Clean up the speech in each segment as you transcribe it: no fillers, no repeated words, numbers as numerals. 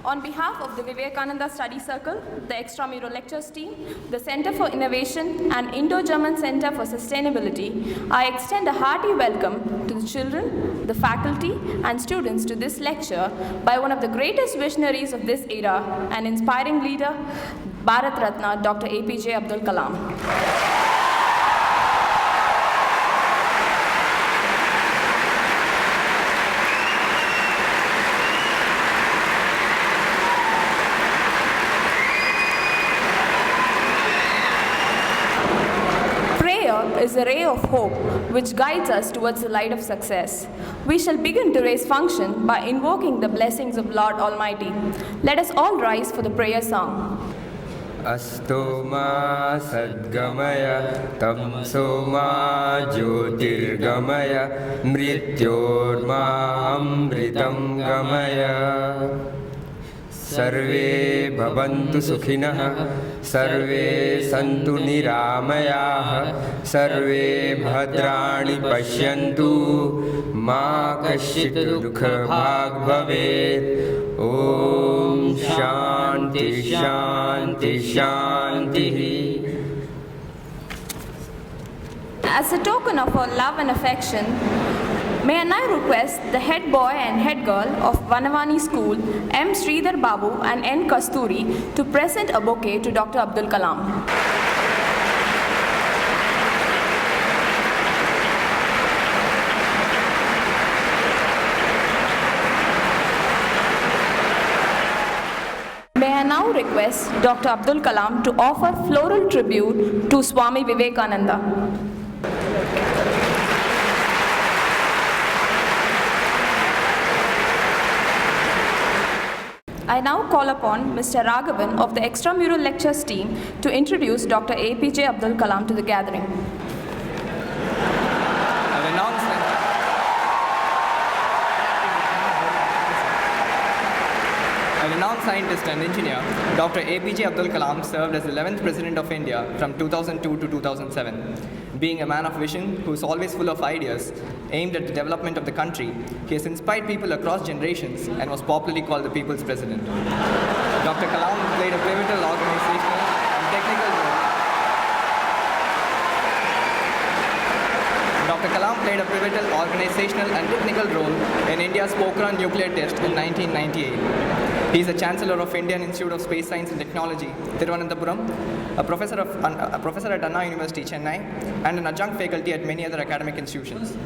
On behalf of the Vivekananda Study Circle, the Extramural Lectures team, the Center for Innovation and Indo-German Center for Sustainability, I extend a hearty welcome to the children, the faculty and students to this lecture by one of the greatest visionaries of this era, an inspiring leader, Bharat Ratna, Dr. A.P.J Abdul Kalam. Is a ray of hope which guides us towards the light of success. We shall begin today's function by invoking the blessings of Lord Almighty. Let us all rise for the prayer song. Astoma Sadgamaya Tamsoma Jyotirgamaya Mrityorma Amritam Gamaya Sarve Bhavantu Sukhinah Sarve Santu Niramayah Sarve Bhadrani Pashyantu Ma Kashit Dukha Bhag Bhavet Om Shanti Shanti Shanti. As a token of our love and affection, may I now request the head boy and head girl of Vanavani School, M. Sridhar Babu and N. Kasturi, to present a bouquet to Dr. Abdul Kalam. May I now request Dr. Abdul Kalam to offer floral tribute to Swami Vivekananda. I now call upon Mr. Raghavan of the Extramural Lectures team to introduce Dr. A.P.J Abdul Kalam to the gathering. A renowned scientist and engineer, Dr. A.P.J Abdul Kalam served as 11th President of India from 2002 to 2007. Being a man of vision who is always full of ideas aimed at the development of the country, he has inspired people across generations and was popularly called the People's President. Dr. Kalam played a pivotal organizational and technical role. Dr. Kalam played a pivotal organizational and technical role in India's Pokhran nuclear test in 1998. He is the Chancellor of Indian Institute of Space Science and Technology, Thiruvananthapuram, a professor at Anna University, Chennai, and an adjunct faculty at many other academic institutions.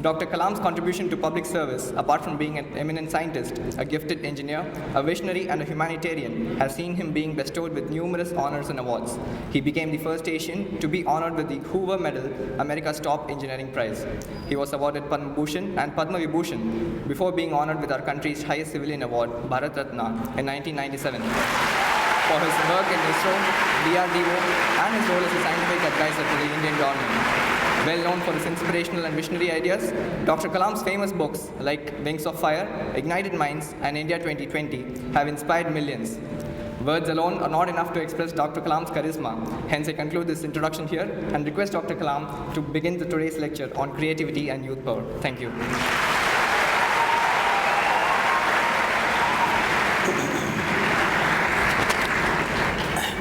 Dr. Kalam's contribution to public service, apart from being an eminent scientist, a gifted engineer, a visionary, and a humanitarian, has seen him being bestowed with numerous honors and awards. He became the first Asian to be honored with the Hoover Medal, America's top engineering prize. He was awarded Padma Bhushan and Padma Vibhushan before being honored with our country's highest civilian award, Bharat Ratna, in 1997. For his work in ISRO, DRDO, and his role as a scientific advisor to the Indian government. Well known for his inspirational and visionary ideas, Dr. Kalam's famous books like Wings of Fire, Ignited Minds, and India 2020 have inspired millions. Words alone are not enough to express Dr. Kalam's charisma. Hence, I conclude this introduction here and request Dr. Kalam to begin today's lecture on creativity and youth power. Thank you.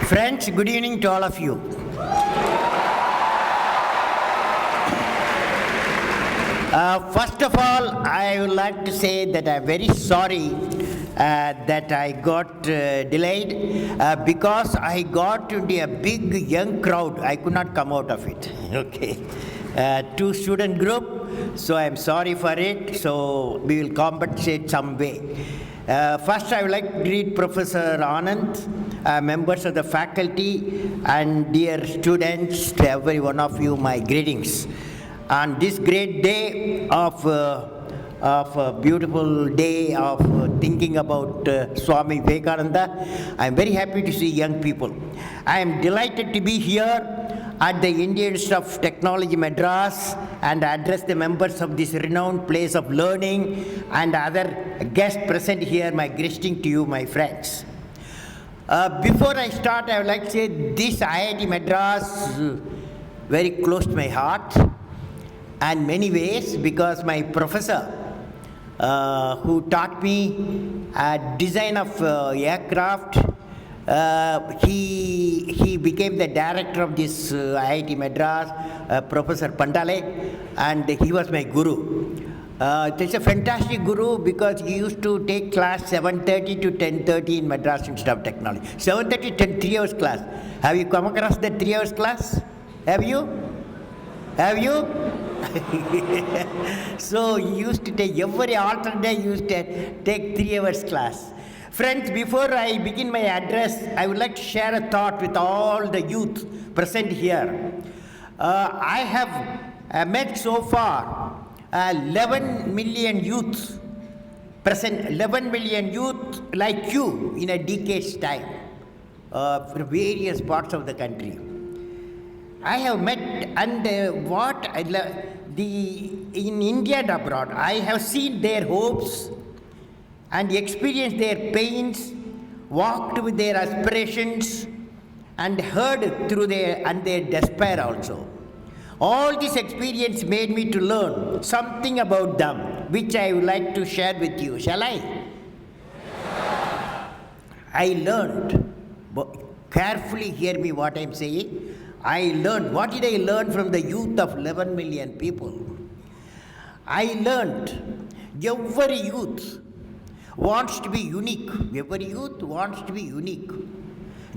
Friends, good evening to all of you. First of all, I would like to say that I'm very sorry that I got delayed because I got into a big young crowd. I could not come out of it. Okay. Two student group, so I'm sorry for it. So we will compensate some way. First, I would like to greet Professor Anand, members of the faculty, and dear students, to every one of you, my greetings. On this great day of a beautiful day of thinking about Swami Vivekananda, I am very happy to see young people. I am delighted to be here at the Indian Institute of Technology Madras and address the members of this renowned place of learning and other guests present here. My greeting to you, my friends. Before I start, I would like to say this IIT Madras is very close to my heart in many ways, because my professor who taught me design of aircraft, he became the director of this IIT Madras, Professor Pandale, and he was my guru. It's a fantastic guru because he used to take class 7:30 to 10:30 in Madras Institute of Technology. 7:30 to 3 hours class. Have you come across that 3 hours class? Have you? Have you? So he used to take every alternate day, he used to take 3 hours class. Friends, before I begin my address, I would like to share a thought with all the youth present here. I have met so far 11 million youth present, 11 million youth like you in a decade's time from various parts of the country. I have met, and in India and abroad, I have seen their hopes and experienced their pains, walked with their aspirations, and heard through their despair also. All this experience made me to learn something about them, which I would like to share with you. Shall I? I learned, carefully hear me what I am saying. I learned, what did I learn from the youth of 11 million people? I learned every youth wants to be unique. Every youth wants to be unique.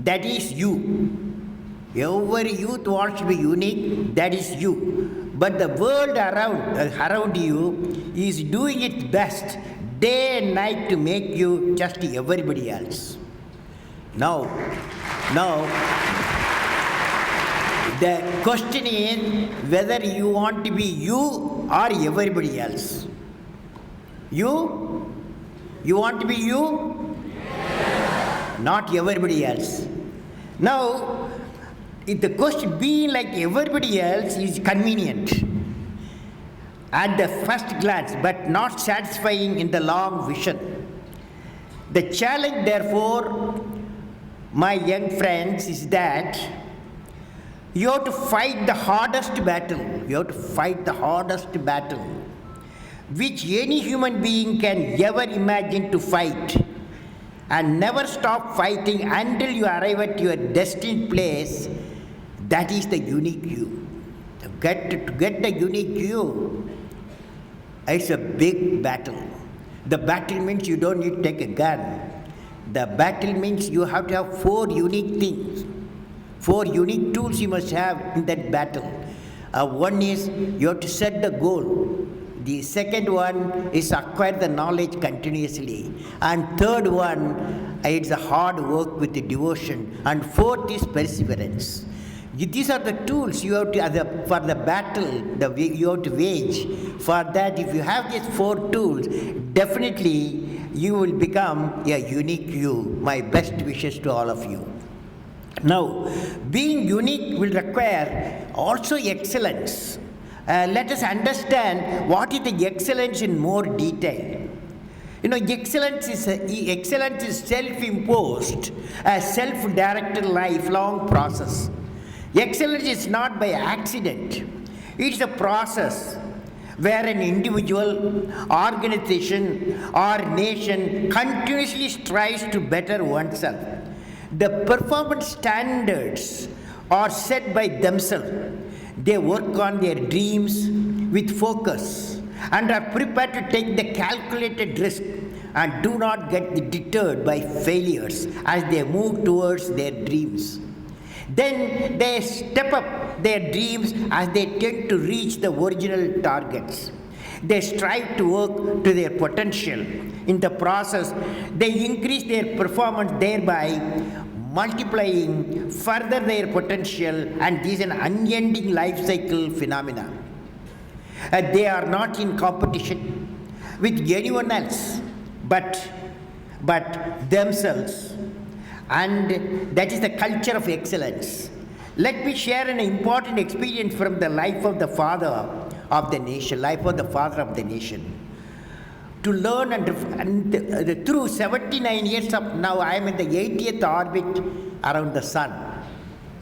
That is you. Every youth wants to be unique. That is you. But the world around you is doing its best day and night to make you just everybody else. Now, the question is whether you want to be you or everybody else. You want to be you? Not everybody else. Now, if the question being like everybody else is convenient at the first glance, but not satisfying in the long vision. The challenge, therefore, my young friends, is that you have to fight the hardest battle. You have to fight the hardest battle which any human being can ever imagine to fight, and never stop fighting until you arrive at your destined place. That is the unique you. To get the unique you, it's a big battle. The battle means you don't need to take a gun. The battle means you have to have 4 unique things. 4 unique tools you must have in that battle. One is you have to set the goal. The second one is acquire the knowledge continuously. And third one, it's a hard work with the devotion. And fourth is perseverance. These are the tools you have to, for the battle you have to wage. For that, if you have these 4 tools, definitely you will become a unique you. My best wishes to all of you. Now, being unique will require also excellence. Let us understand what is the excellence in more detail. You know, excellence is self-imposed, a self-directed lifelong process. Excellence is not by accident. It's a process where an individual, organization, or nation continuously strives to better oneself. The performance standards are set by themselves. They work on their dreams with focus and are prepared to take the calculated risk and do not get deterred by failures as they move towards their dreams. Then they step up their dreams as they tend to reach the original targets. They strive to work to their potential. In the process, they increase their performance, thereby multiplying further their potential, and this is an unending life cycle phenomena. They are not in competition with anyone else but themselves, and that is the culture of excellence. Let me share an important experience from the life of the father of the nation, To learn and through 79 years of now, I am in the 80th orbit around the sun.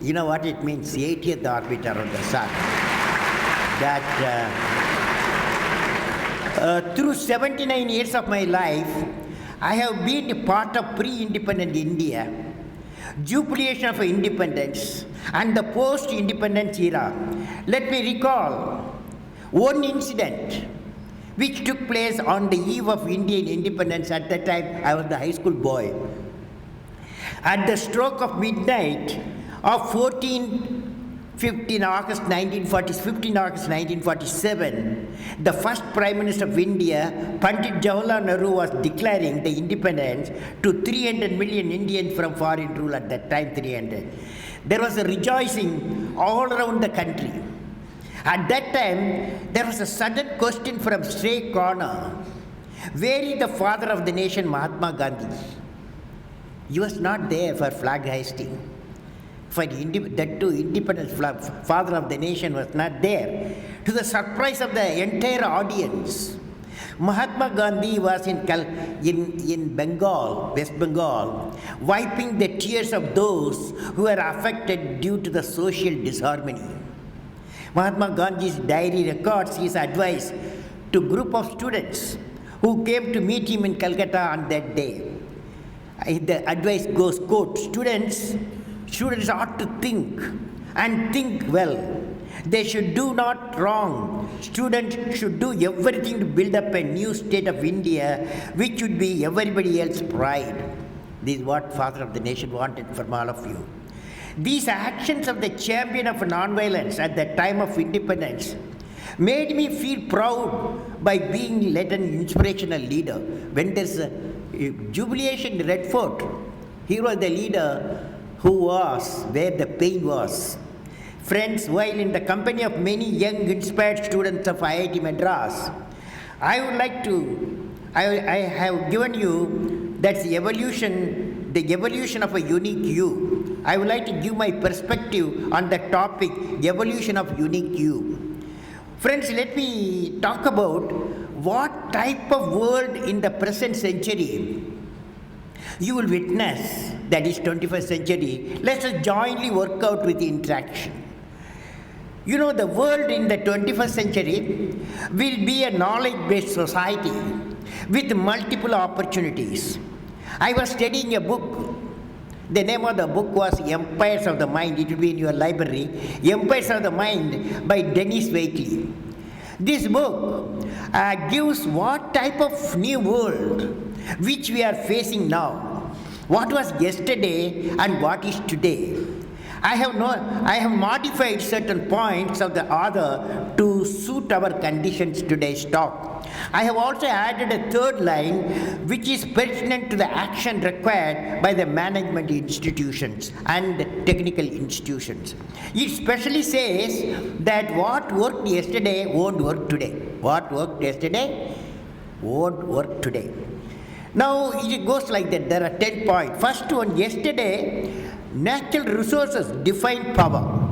You know what it means, 80th orbit around the sun. Through 79 years of my life, I have been a part of pre-independent India, jubilation of independence, and the post-independence era. Let me recall one incident which took place on the eve of Indian independence. At that time, I was the high school boy. At the stroke of midnight of 15 August 1947, the first Prime Minister of India, Pandit Jawaharlal Nehru, was declaring the independence to 300 million Indians from foreign rule at that time, 300. There was a rejoicing all around the country. At that time, there was a sudden question from stray corner. Where is the father of the nation, Mahatma Gandhi? He was not there for flag hoisting. That too, independence father of the nation was not there. To the surprise of the entire audience, Mahatma Gandhi was in Bengal, West Bengal, wiping the tears of those who were affected due to the social disharmony. Mahatma Gandhi's diary records his advice to a group of students who came to meet him in Calcutta on that day. The advice goes, quote, students ought to think and think well. They should do not wrong. Students should do everything to build up a new state of India, which would be everybody else's pride. This is what Father of the Nation wanted from all of you. These actions of the champion of nonviolence at the time of independence made me feel proud by being led an inspirational leader. When there's a jubilation in Red Fort, he was the leader who was where the pain was. Friends, while in the company of many young inspired students of IIT Madras, I have given you that's the evolution of a unique you. I would like to give my perspective on the topic, evolution of unique you. Friends, let me talk about what type of world in the present century you will witness, that is 21st century. Let us jointly work out with the interaction. You know, the world in the 21st century will be a knowledge-based society with multiple opportunities. I was studying a book. The name of the book was Empires of the Mind. It will be in your library. Empires of the Mind by Dennis Waitley. This book gives what type of new world which we are facing now. What was yesterday and what is today. I have modified certain points of the author to suit our conditions today's talk. I have also added a third line which is pertinent to the action required by the management institutions and technical institutions. It specially says that what worked yesterday won't work today. What worked yesterday won't work today. Now it goes like that. There are 10 points. First one, yesterday, natural resources define power.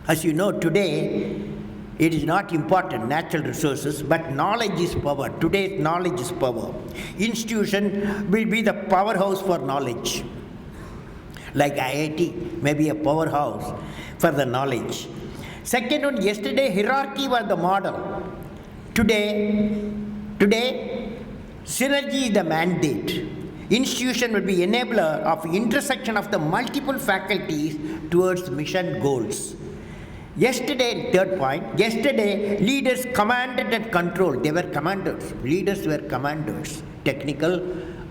As you know, today, it is not important, natural resources, but knowledge is power. Today's knowledge is power. Institution will be the powerhouse for knowledge. Like IIT may be a powerhouse for the knowledge. Second one, yesterday hierarchy was the model. Today, synergy is the mandate. Institution will be enabler of intersection of the multiple faculties towards mission goals. Yesterday, third point, yesterday leaders commanded and controlled. They were commanders. Leaders were commanders, technical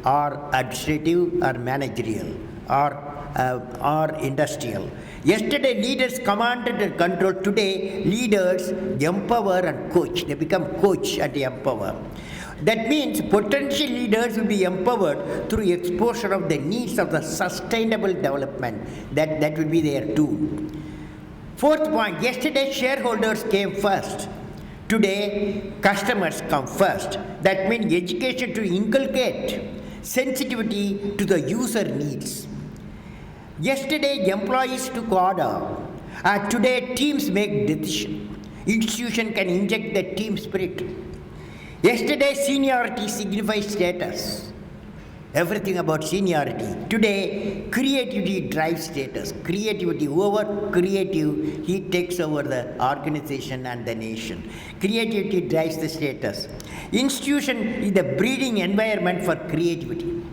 or administrative or managerial or industrial. Yesterday leaders commanded and controlled. Today leaders empower and coach. They become coach and empower. That means potential leaders will be empowered through exposure of the needs of the sustainable development. That will be their tool. Fourth point, yesterday shareholders came first. Today customers come first. That means education to inculcate sensitivity to the user needs. Yesterday employees took order. Today teams make decision. Institution can inject the team spirit. Yesterday seniority signifies status. Everything about seniority. Today creativity drives status. Creativity, whoever creative, he takes over the organization and the nation. Creativity drives the status. Institution is the breeding environment for creativity.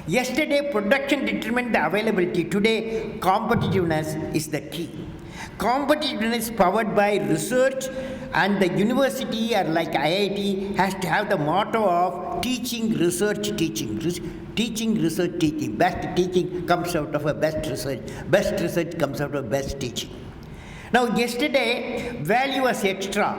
Yesterday production determined the availability. Today competitiveness is the key. Competitiveness powered by research, and the university or like IIT has to have the motto of teaching, research, teaching. Teaching, research, teaching. Best teaching comes out of a best research. Best research comes out of best teaching. Now yesterday value was extra.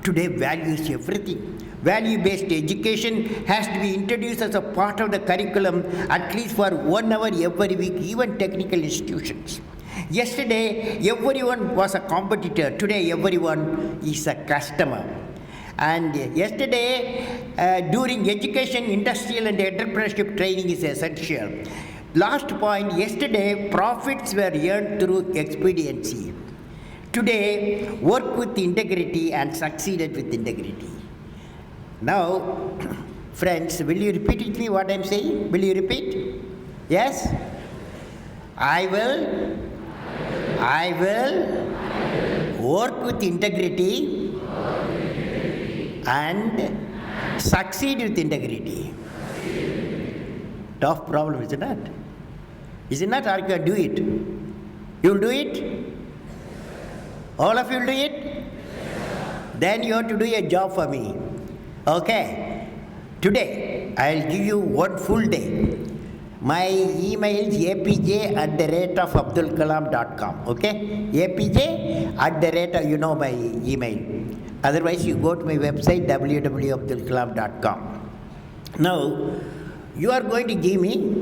Today value is everything. Value-based education has to be introduced as a part of the curriculum at least for 1 hour every week, even technical institutions. Yesterday, everyone was a competitor. Today, everyone is a customer. And yesterday, during education, industrial and entrepreneurship training is essential. Last point, yesterday, profits were earned through expediency. Today, work with integrity and succeeded with integrity. Now, friends, will you repeat with me what I am saying? Will you repeat? Yes? I will work with integrity and succeed with integrity. Tough problem, is it not? Is it not? Or you can do it? You will do it? All of you will do it? Then you have to do a job for me. Okay? Today, I will give you 1 full day. My email is apj@abdulkalam.com. Okay? apj@, you know my email. Otherwise, you go to my website www.abdulkalam.com. Now, you are going to give me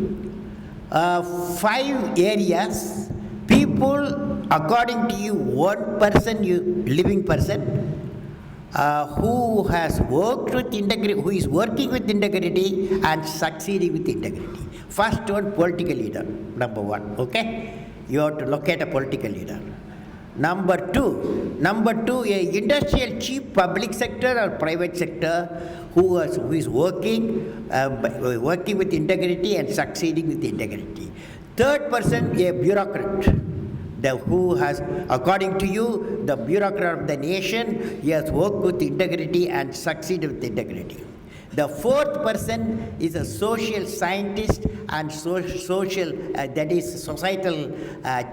5 areas. People, according to you, 1 person, living person, who has worked with integrity, who is working with integrity and succeeding with integrity. First one, political leader, number 1, okay? You have to locate a political leader. Number two, a industrial chief, public sector or private sector who is working with integrity and succeeding with integrity. Third person, a bureaucrat. Who has, according to you, the bureaucrat of the nation, he has worked with integrity and succeeded with integrity. The fourth person is a social scientist and social, that is societal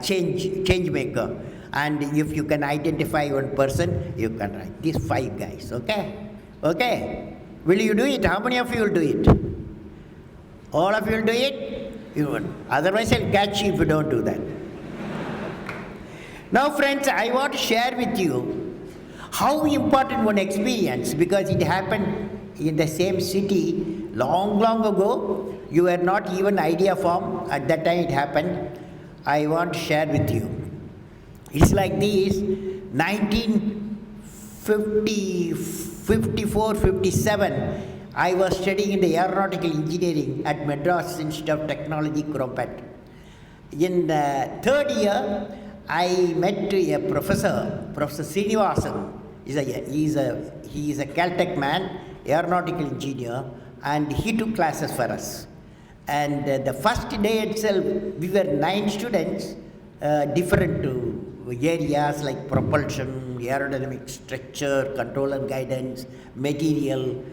change maker. And if you can identify 1 person, you can write these 5 guys, okay? Okay? Will you do it? How many of you will do it? All of you will do it? You won't. Otherwise, I'll catch you if you don't do that. Now friends, I want to share with you how important one experience, because it happened in the same city long ago. You were not even idea formed at that time it happened. I want to share with you. It's like this, 1954-57, I was studying in the aeronautical engineering at Madras Institute of Technology, Cropet. In the 3rd year, I met a professor, Professor Srinivasan. He is a Caltech man, aeronautical engineer, and he took classes for us. And the first day itself, we were 9 students, different areas like propulsion, aerodynamic structure, control and guidance, material,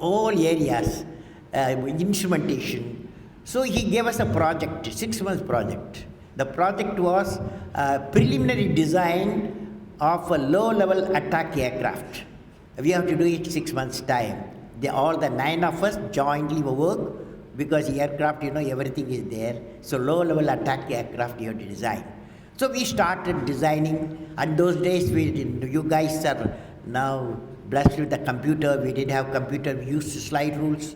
all areas, instrumentation. So he gave us a project, 6 months project. The project was preliminary design of a low-level attack aircraft. We have to do it 6 months' time. All the 9 of us jointly work because aircraft, everything is there. So low-level attack aircraft you have to design. So we started designing, and those days you guys are now blessed with the computer. We didn't have computer, we used slide rules.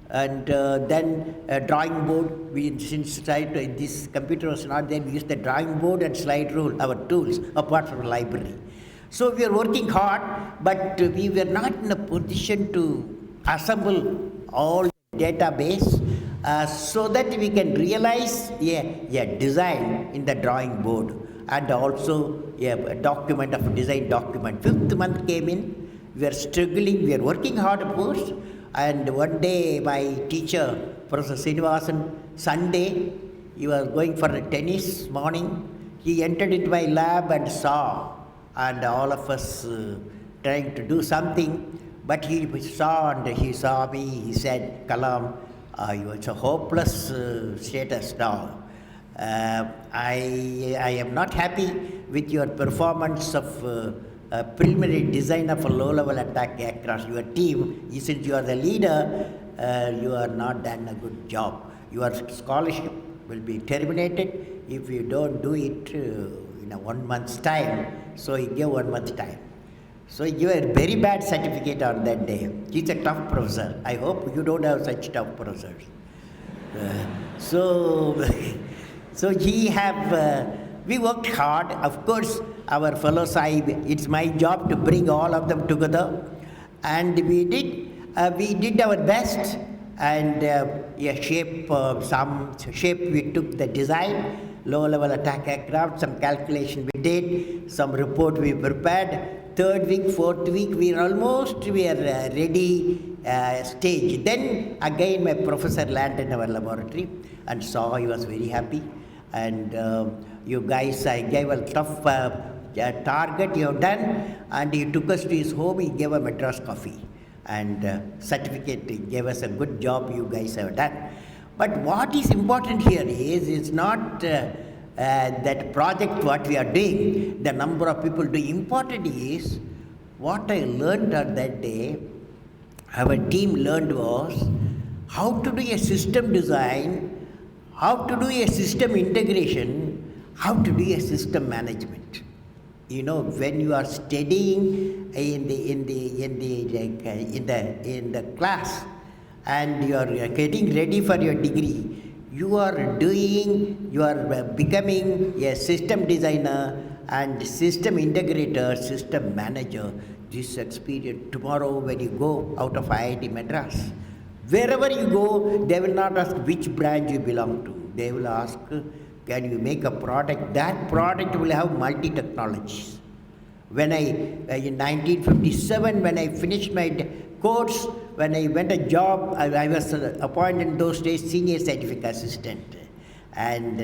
And then a drawing board, since this computer was not there, we used the drawing board and slide rule, our tools, apart from library. So we were working hard, but we were not in a position to assemble all the database so that we can realize a design in the drawing board and also a document of a design document. 5th month came in, we were struggling, we were working hard of course. And one day my teacher, Professor Srinivasan, Sunday, he was going for a tennis morning. He entered into my lab and saw, and all of us trying to do something. But he saw and he saw me, he said, Kalam, it's a hopeless status now. I am not happy with your performance of preliminary design of a low-level attack aircraft. Your team, since you are the leader, you are not done a good job. Your scholarship will be terminated if you don't do it in a 1 month's time. So he gave 1 month time. So he gave a very bad certificate on that day. He's a tough professor. I hope you don't have such tough professors. So we worked hard. Of course, our fellow Sahib, it's my job to bring all of them together. And we did our best. And some shape we took the design, low-level attack aircraft, some calculation we did, some report we prepared. 3rd week, 4th week, we are ready stage. Then again my professor landed in our laboratory and saw, he was very happy. And you guys, I gave a tough target you have done, and he took us to his home, he gave a Madras coffee and certificate, he gave us a good job you guys have done. But what is important here is, it's not that project what we are doing, the number of people doing. Important is, what I learned on that day, our team learned was, how to do a system design, how to do a system integration, how to do a system management. When you are studying in the class and you are getting ready for your degree, you are becoming a system designer and system integrator, system manager. This experience tomorrow when you go out of IIT Madras, wherever you go, they will not ask which branch you belong to. They will ask, can you make a product? That product will have multi-technologies. In 1957, when I finished my course, when I went a job, I was appointed in those days senior scientific assistant and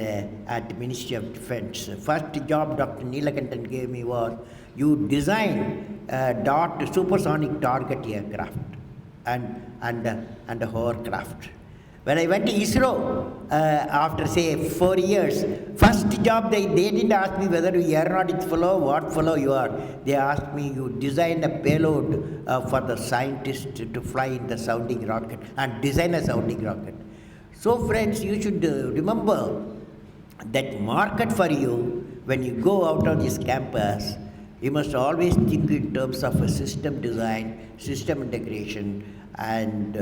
at the Ministry of Defense. First job Dr. Neelakantan gave me was, you design supersonic target aircraft and a hovercraft. When I went to ISRO, after say 4 years, first job they didn't ask me whether you are aeronautics fellow, what fellow you are. They asked me, you design a payload for the scientist to fly in the sounding rocket and design a sounding rocket. So friends, you should remember that market for you, when you go out of this campus, you must always think in terms of a system design, system integration, and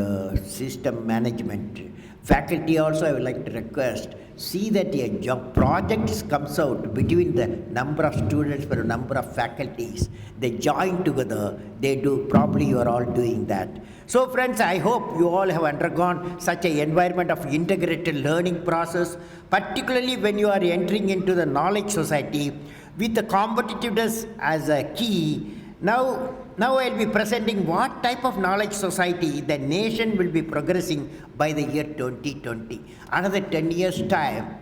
system management. Faculty also, I would like to request, see that a job project comes out between the number of students per number of faculties. They join together, they do, probably you are all doing that. So friends, I hope you all have undergone such an environment of integrated learning process, particularly when you are entering into the knowledge society with the competitiveness as a key. Now I will be presenting what type of knowledge society the nation will be progressing by the year 2020. Another 10 years' time,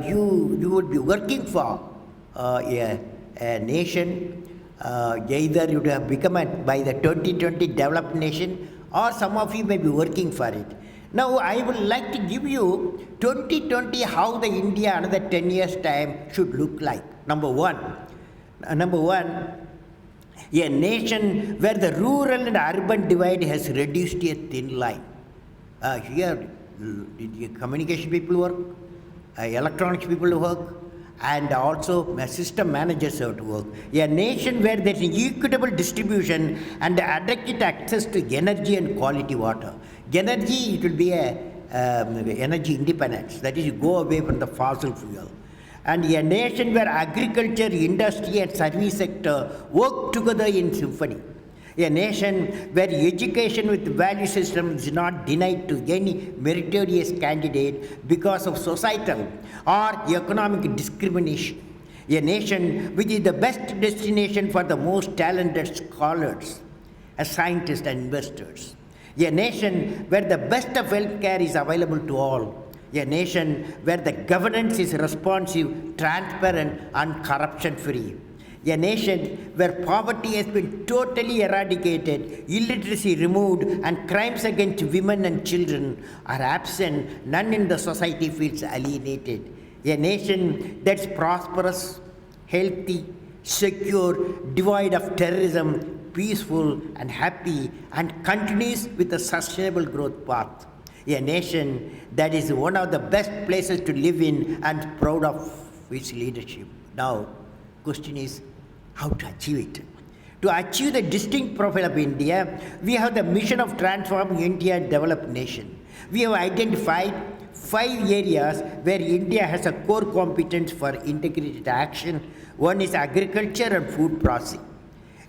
you would be working for a nation. Either you would have become by the 2020 developed nation, or some of you may be working for it. Now, I would like to give you 2020 how the India another 10 years time should look like. Number one, a nation where the rural and urban divide has reduced to a thin line. Here, communication people work, electronics people work, and also system managers have to work. A nation where there is an equitable distribution and adequate access to energy and quality water. Energy, it will be energy independence, that is, you go away from the fossil fuel. And a nation where agriculture, industry and service sector work together in symphony. A nation where education with value system is not denied to any meritorious candidate because of societal or economic discrimination. A nation which is the best destination for the most talented scholars, scientists and investors. A nation where the best of healthcare is available to all. A nation where the governance is responsive, transparent and corruption free. A nation where poverty has been totally eradicated, illiteracy removed, and crimes against women and children are absent, none in the society feels alienated. A nation that's prosperous, healthy, secure, devoid of terrorism, peaceful and happy, and continues with a sustainable growth path. A nation that is one of the best places to live in and proud of its leadership. Now, question is how to achieve it. To achieve the distinct profile of India, we have the mission of transforming India into a developed nation. We have identified 5 areas where India has a core competence for integrated action. One is agriculture and food processing,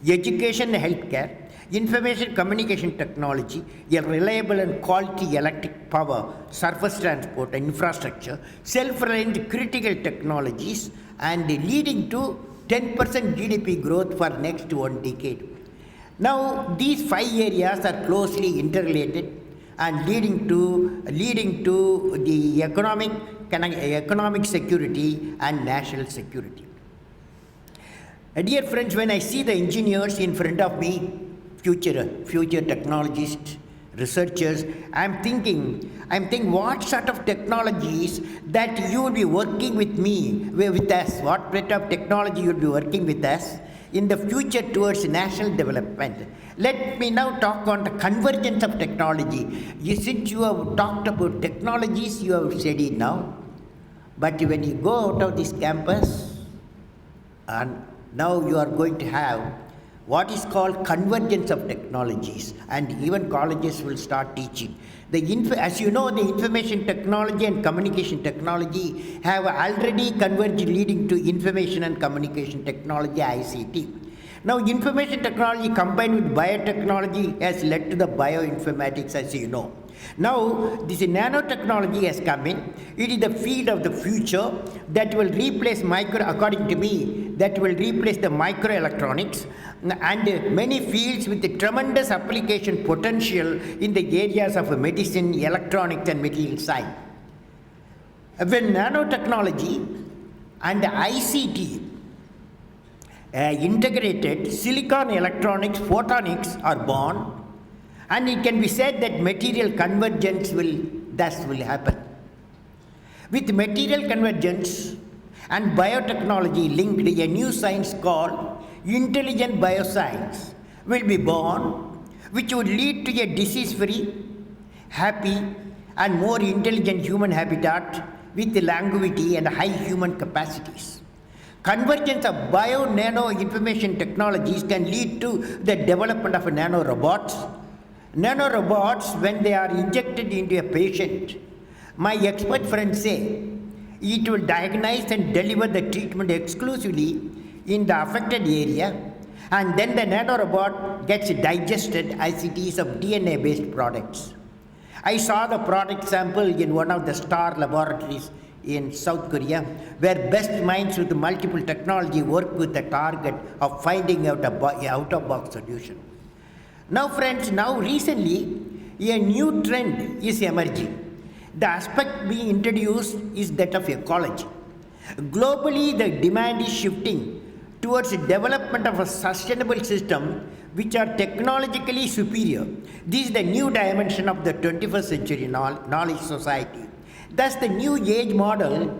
education and healthcare, information communication technology, a reliable and quality electric power, surface transport and infrastructure, self-reliant critical technologies, and leading to 10% GDP growth for next 1 decade. Now, these 5 areas are closely interrelated and leading to the economic security and national security. Dear friends, when I see the engineers in front of me, future technologists, researchers, I'm thinking what sort of technologies that you will be working with us, what sort of technology you will be working with us in the future towards national development. Let me now talk on the convergence of technology. Since you have talked about technologies, you have studied now, but when you go out of this campus, and now you are going to have what is called convergence of technologies, and even colleges will start teaching. As you know, the information technology and communication technology have already converged, leading to information and communication technology, ICT. Now, information technology combined with biotechnology has led to the bioinformatics, as you know. Now, this nanotechnology has come in. It is the field of the future that will replace according to me, that will replace the microelectronics and many fields with a tremendous application potential in the areas of medicine, electronics and material science. When nanotechnology and ICT integrated, silicon electronics, photonics are born, and it can be said that material convergence will happen. With material convergence and biotechnology linked, a new science called intelligent bioscience will be born, which would lead to a disease-free, happy and more intelligent human habitat with longevity and high human capacities. Convergence of bio-nano information technologies can lead to the development of nanorobots. Nanorobots, when they are injected into a patient, my expert friends say it will diagnose and deliver the treatment exclusively in the affected area, and then the nanorobot gets digested as it is of DNA-based products. I saw the product sample in one of the star laboratories in South Korea, where best minds with multiple technology work with the target of finding out a out-of-box solution. Now friends, recently a new trend is emerging. The aspect being introduced is that of ecology. Globally, the demand is shifting towards the development of a sustainable system which are technologically superior. This is the new dimension of the 21st century knowledge society. Thus, the new age model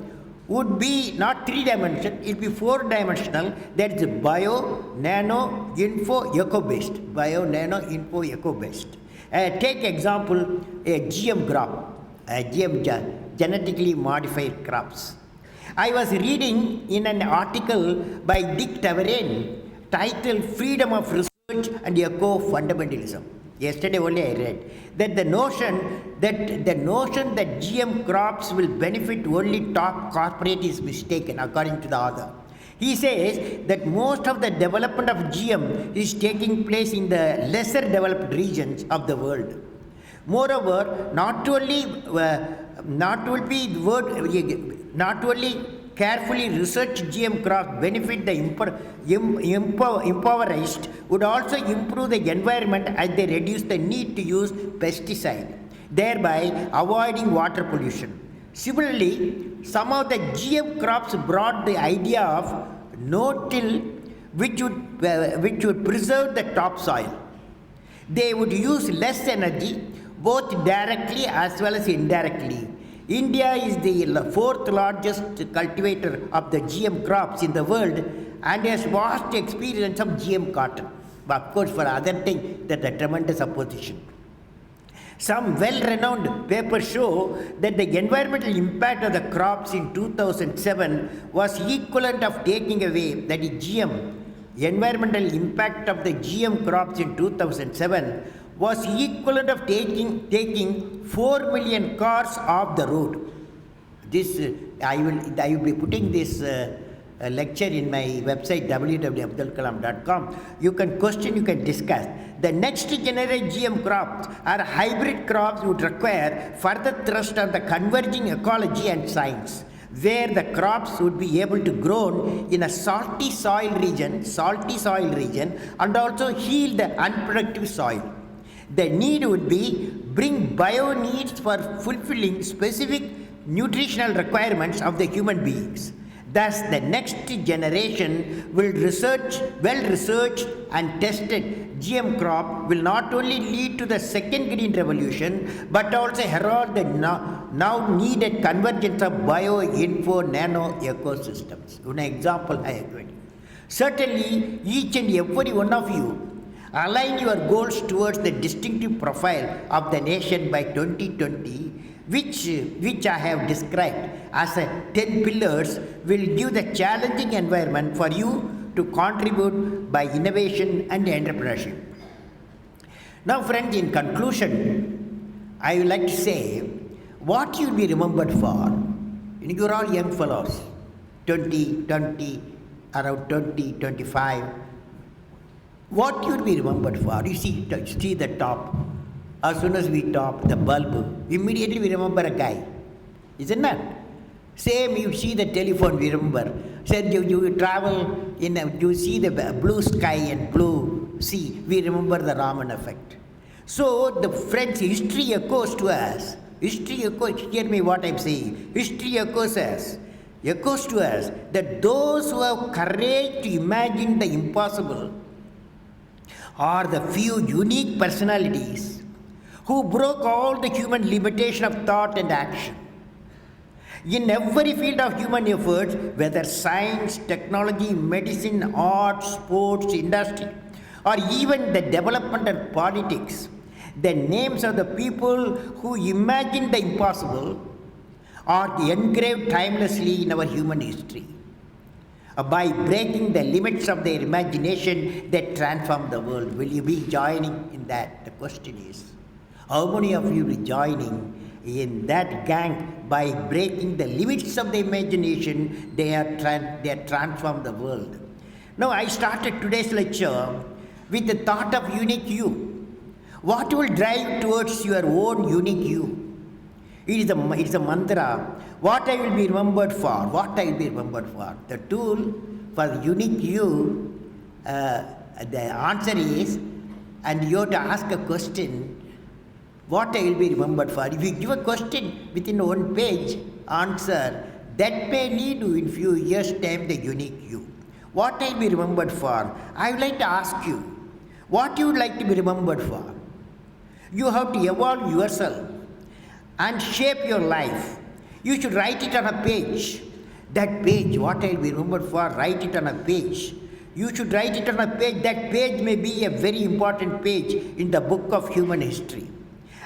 would be not three-dimensional, it will be four-dimensional, that is bio, nano, info, eco-based. Bio, nano, info, eco-based. Take example, a GM crop, genetically modified crops. I was reading in an article by Dick Tavarin titled Freedom of Research and Eco-Fundamentalism. Yesterday only I read that the notion that GM crops will benefit only top corporate is mistaken, according to the author. He says that most of the development of GM is taking place in the lesser developed regions of the world. Moreover, not only carefully researched GM crops benefit the impoverished, would also improve the environment as they reduce the need to use pesticide, thereby avoiding water pollution. Similarly, some of the GM crops brought the idea of no-till, which would preserve the topsoil. They would use less energy, both directly as well as indirectly. India is the fourth largest cultivator of the GM crops in the world and has vast experience of GM cotton. But of course, for other things, there's a tremendous opposition. Some well-renowned papers show that the environmental impact of the crops in 2007 was equivalent of taking away, that is GM. Environmental impact of the GM crops in 2007 was equivalent of taking 4 million cars off the road. This I will be putting this lecture in my website www.abdulkalam.com. You can question, you can discuss. The next generation GM crops or hybrid crops would require further thrust on the converging ecology and science, where the crops would be able to grow in a salty soil region and also heal the unproductive soil. The need would be bring bio needs for fulfilling specific nutritional requirements of the human beings. Thus, the next generation will well-researched and tested GM crop will not only lead to the second green revolution, but also herald the now needed convergence of bio, info, nano ecosystems. One example I have given you. Certainly, each and every one of you align your goals towards the distinctive profile of the nation by 2020, which I have described as 10 pillars, will give the challenging environment for you to contribute by innovation and entrepreneurship. Now friends, in conclusion, I would like to say what you will be remembered for. You are all young fellows, 20, around 20, 25. What you will be remembered for? You see the top. As soon as we top the bulb, immediately we remember a guy. Isn't that? Same, you see the telephone, we remember. Said you travel you see the blue sky and blue sea, we remember the Raman effect. So the French history echoes to us. Hear me what I'm saying. History echoes to us that those who have courage to imagine the impossible are the few unique personalities who broke all the human limitation of thought and action. In every field of human efforts, whether science, technology, medicine, art, sports, industry, or even the development and politics, the names of the people who imagined the impossible are engraved timelessly in our human history. By breaking the limits of their imagination, they transform the world. Will you be joining in that? The question is, how many of you will be joining in that gang by breaking the limits of the imagination? They are transformed the world. Now, I started today's lecture with the thought of unique you. What will drive towards your own unique you? It is a mantra. What I will be remembered for? The tool for the unique you, the answer is, and you have to ask a question, what I will be remembered for? If you give a question within one page answer, that may lead to in few years' time the unique you. What I will be remembered for? I would like to ask you, what you would like to be remembered for. You have to evolve yourself and shape your life. You should write it on a page. That page, what I will be remembered for, write it on a page. You should write it on a page. That page may be a very important page in the book of human history.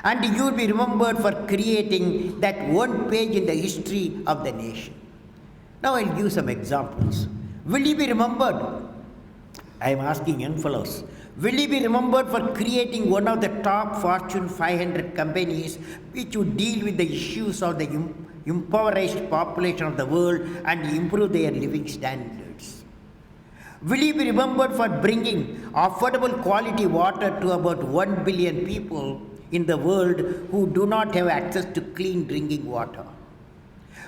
And you will be remembered for creating that one page in the history of the nation. Now I will give some examples. Will you be remembered? I am asking young fellows. Will you be remembered for creating one of the top Fortune 500 companies which would deal with the issues of the impoverished population of the world and improve their living standards? Will you be remembered for bringing affordable quality water to about 1 billion people in the world who do not have access to clean drinking water?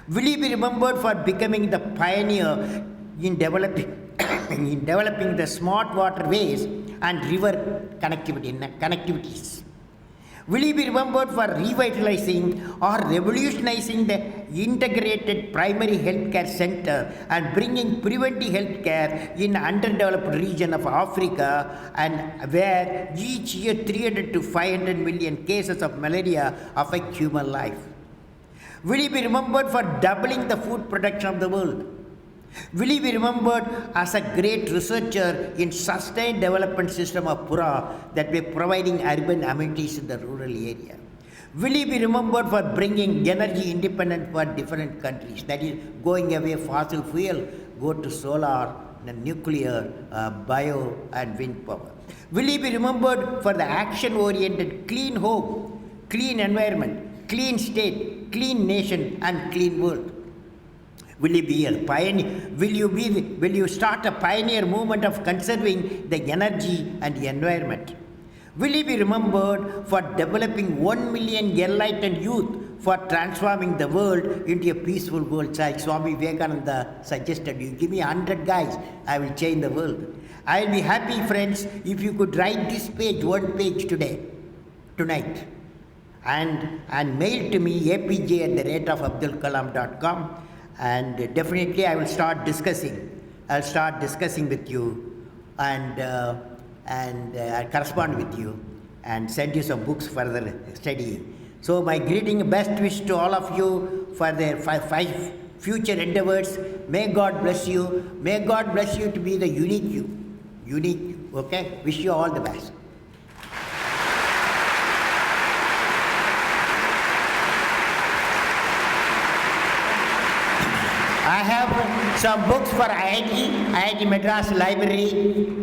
Will you be remembered for becoming the pioneer in developing the smart waterways and river connectivities? Will you be remembered for revitalizing or revolutionizing the integrated primary healthcare center and bringing preventive healthcare in underdeveloped region of Africa, and where each year 300 to 500 million cases of malaria affect human life? Will you be remembered for doubling the food production of the world? Will you be remembered as a great researcher in sustained development system of Pura that were providing urban amenities in the rural area? Will you be remembered for bringing energy independence for different countries, that is going away fossil fuel, go to solar, nuclear, bio and wind power? Will you be remembered for the action-oriented clean home, clean environment, clean state, clean nation and clean world? Will you be a pioneer? Will you start a pioneer movement of conserving the energy and the environment? Will you be remembered for developing 1 million enlightened youth for transforming the world into a peaceful world? Like Swami Vivekananda suggested, you give me 100 guys, I will change the world. I will be happy, friends, if you could write this page, one page tonight, and mail to me apj@abdulkalam.com. And definitely I will start discussing. I'll start discussing with you and correspond with you and send you some books for further studying. So my greeting, best wish to all of you for their five future endeavors. May God bless you. May God bless you to be the unique you. Unique you. Okay? Wish you all the best. I have some books for IIT Madras library.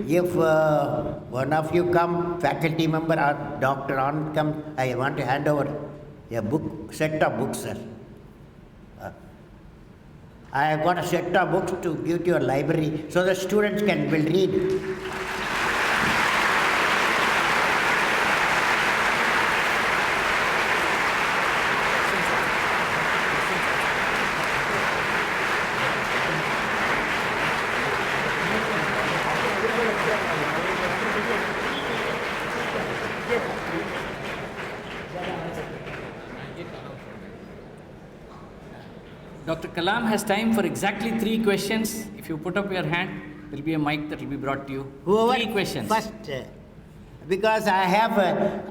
If one of you come, faculty member or Dr. On come, I want to hand over a book, set of books, sir. I have got a set of books to give to your library so the students will read. Dr. Kalam has time for exactly 3 questions. If you put up your hand, there will be a mic that will be brought to you. Whoever 3 questions. First, because I have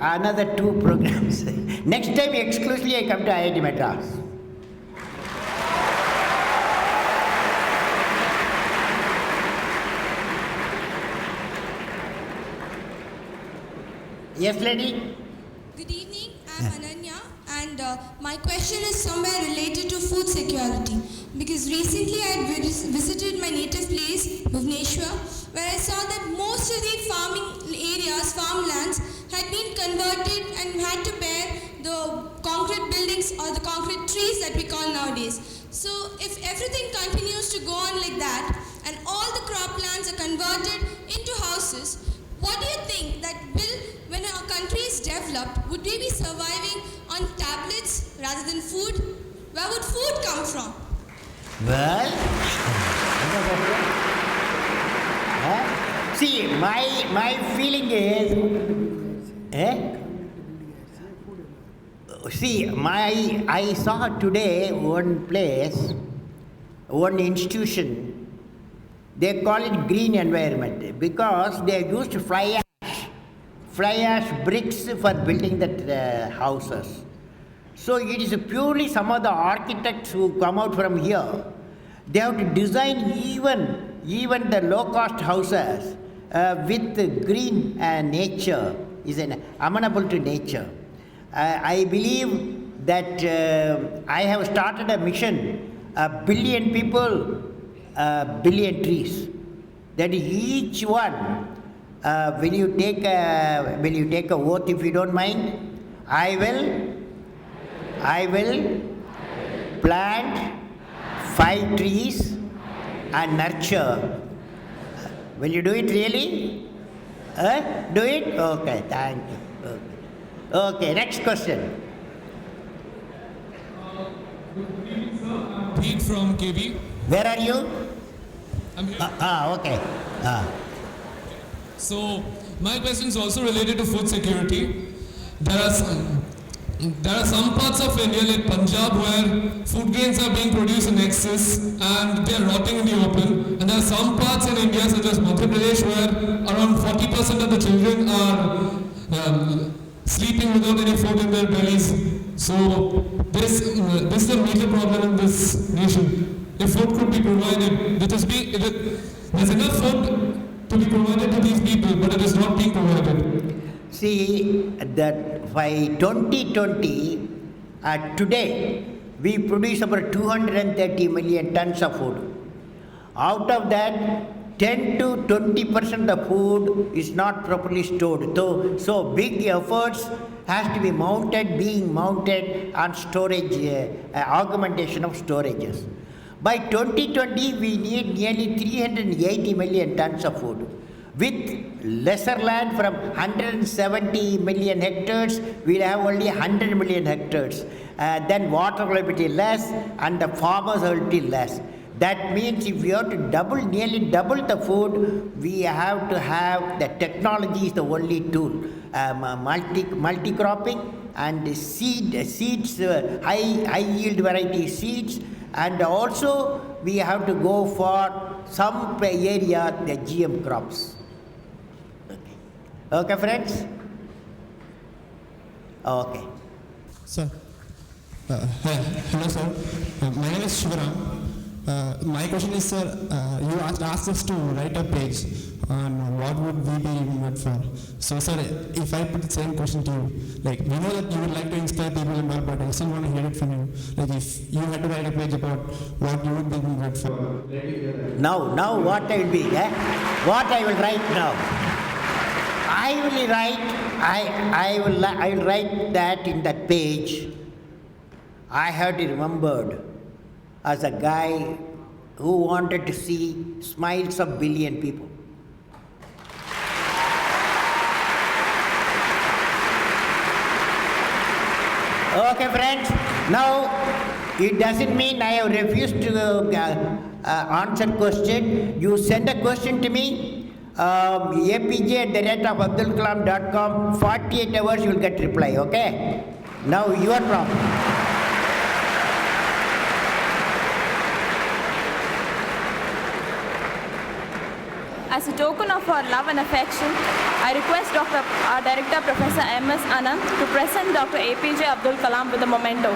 another 2 programs. Next time exclusively I come to IIT Madras. Yes, lady? Good evening, I'm Ananya, and my question is somewhere related to food security. Because recently I had visited my native place, Bhubaneswar, where I saw that most of the farming areas, farmlands, had been converted and had to bear the concrete buildings or the concrete trees that we call nowadays. So if everything continues to go on like that, and all the croplands are converted into houses, what do you think that when our country is developed, would we be surviving on tablets rather than food? Where would food come from? Well, see, my feeling is, I saw today one place, one institution, they call it green environment because they used to fly ash fly ash bricks for building the houses. So it is purely some of the architects who come out from here. They have to design even the low-cost houses with green nature, is amenable to nature. I believe that I have started a mission, 1 billion people, 1 billion trees. That each one, will you take a oath if you don't mind? I will plant 5 trees and nurture. Will you do it really? Do it? Okay, thank you. Okay, next question. Pete from KB. Where are you? I'm here. Okay. So my question is also related to food security. There are some parts of India like Punjab where food grains are being produced in excess and they are rotting in the open. And there are some parts in India such as Madhya Pradesh where around 40% of the children are sleeping without any food in their bellies. So this is a major problem in this nation. If food could be provided, there's enough food to be provided to these people, but it is not being provided. See, that by 2020, today, we produce about 230 million tons of food. Out of that, 10 to 20% of food is not properly stored. So big efforts has to be being mounted on storage, augmentation of storages. By 2020, we need nearly 380 million tons of food. With lesser land from 170 million hectares, we'll have only 100 million hectares. Then water will be less and the farmers will be less. That means if we have to nearly double the food, we have to have the technology is the only tool. Multi-cropping and seeds, high yield variety seeds, and also we have to go for some area the GM crops. Okay, friends? Okay. Sir, hello sir. My name is Shivaram. My question is, sir, you asked us to write a page on what would we be good for. So, sir, if I put the same question to you, like, we know that you would like to inspire people and all, but I still want to hear it from you. Like, if you had to write a page about what you would be good for. Now what I will be, what I will write now. I will write that in that page. I have to remembered as a guy who wanted to see smiles of billion people. Okay, friends. Now, it doesn't mean I have refused to answer question. You send a question to me, apj@abdulkalam.com. 48 hours you will get reply. Okay. Now your problem. As a token of our love and affection, I request our Director Professor M.S. Anand to present Dr. A.P.J Abdul Kalam with a memento.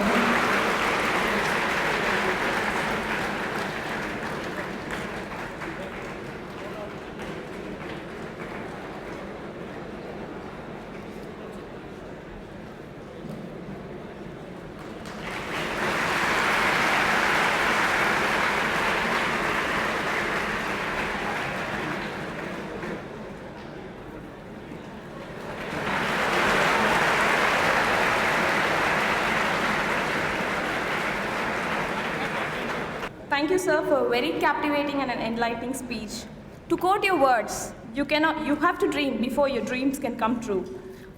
Thank you, sir, for a very captivating and an enlightening speech. To quote your words, you have to dream before your dreams can come true.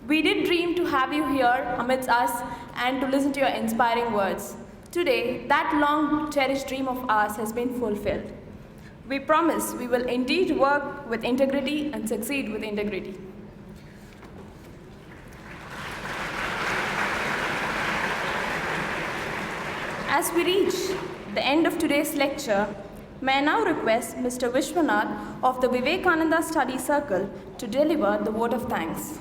We did dream to have you here amidst us and to listen to your inspiring words. Today, that long cherished dream of ours has been fulfilled. We promise we will indeed work with integrity and succeed with integrity. As we reach the end of today's lecture, may I now request Mr. Vishwanath of the Vivekananda Study Circle to deliver the vote of thanks.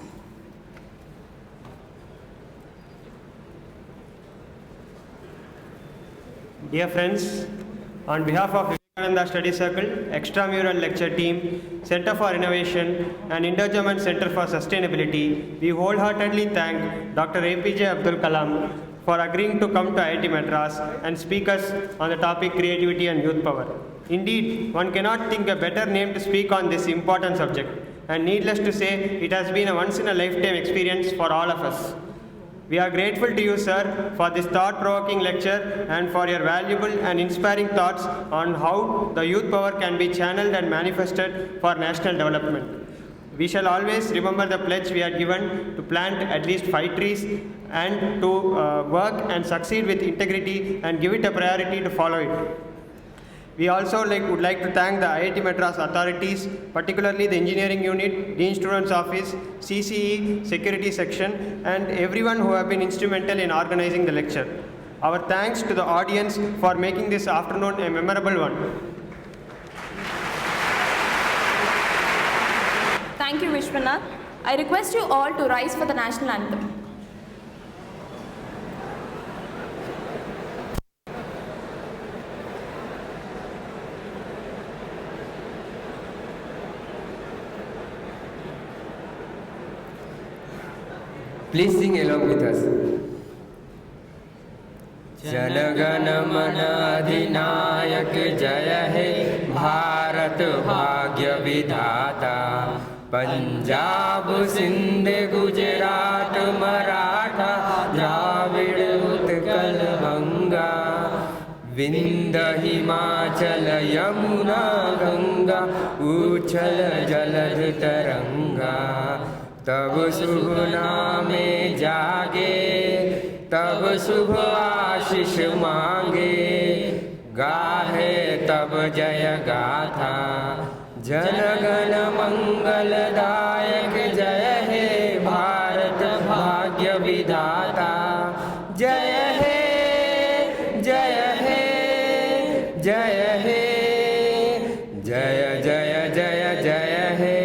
Dear friends, on behalf of Vivekananda Study Circle, Extramural Lecture Team, Center for Innovation and Indo-German Center for Sustainability, we wholeheartedly thank Dr. A.P.J Abdul Kalam for agreeing to come to IIT Madras and speak us on the topic creativity and youth power. Indeed, one cannot think a better name to speak on this important subject, and needless to say, it has been a once-in-a-lifetime experience for all of us. We are grateful to you, sir, for this thought-provoking lecture and for your valuable and inspiring thoughts on how the youth power can be channeled and manifested for national development. We shall always remember the pledge we had given to plant at least 5 trees and to work and succeed with integrity and give it a priority to follow it. We also would like to thank the IIT Madras authorities, particularly the Engineering Unit, Dean Students Office, CCE, Security Section, and everyone who have been instrumental in organizing the lecture. Our thanks to the audience for making this afternoon a memorable one. Thank you, Vishwanath. I request you all to rise for the national anthem. Please sing along with us. जनगण मन अधिनायक जय हे भारत भाग्य विधाता पंजाब सिंध गुजरात मराठा द्राविड़ उत्कल गंगा विंध्य हिमाचल यमुना गंगा उच्छल जलध तरंगा तब शुभ नामे जागे तब शुभ आशीष मांगे गाहे तब जय गाथा जनगण मंगलदायक जय हे भारत भाग्य विधाता जय हे जय हे जय हे जय जय जय जय हे